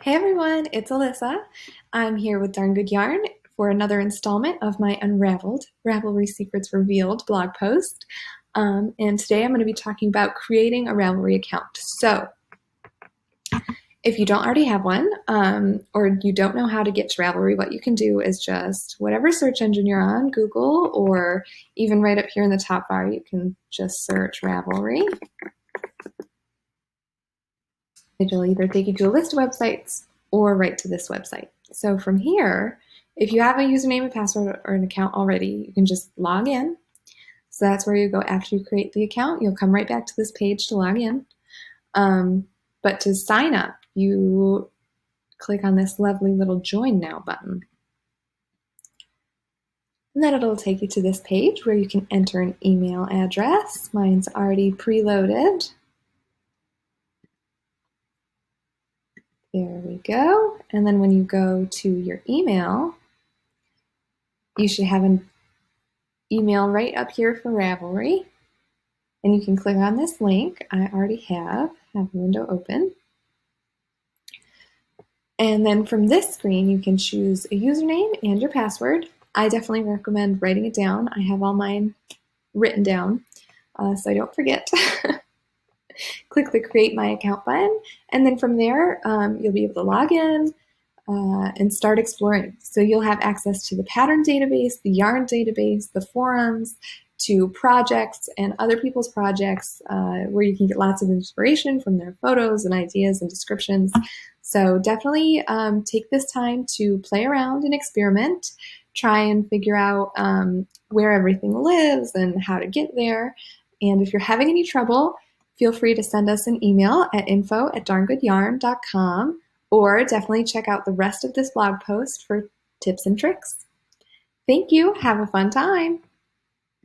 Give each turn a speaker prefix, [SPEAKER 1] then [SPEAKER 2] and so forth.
[SPEAKER 1] Hey everyone, it's Alyssa. I'm here with Darn Good Yarn for another installment of my Unraveled Ravelry Secrets Revealed blog post. And today I'm going to be talking about creating a Ravelry account. So, if you don't already have one, or you don't know how to get to Ravelry, what you can do is just whatever search engine you're on, Google, or even right up here in the top bar, you can just search Ravelry. It'll either take you to a list of websites or right to this website. So from here, if you have a username and password or an account already, you can just log in. So that's where you go after you create the account. You'll come right back to this page to log in. But to sign up, you click on this lovely little Join Now button. And then it'll take you to this page where you can enter an email address. Mine's already preloaded. There we go. And then when you go to your email, you should have an email right up here for Ravelry. And you can click on this link. I already have the window open. And then from this screen, you can choose a username and your password. I definitely recommend writing it down. I have all mine written down, so I don't forget. Click the Create My Account button, and then from there, you'll be able to log in and start exploring. So you'll have access to the pattern database, the yarn database, the forums, to projects and other people's projects where you can get lots of inspiration from their photos and ideas and descriptions. So definitely take this time to play around and experiment, try and figure out where everything lives and how to get there. And if you're having any trouble, feel free to send us an email at info@darngoodyarn.com, or definitely check out the rest of this blog post for tips and tricks. Thank you. Have a fun time.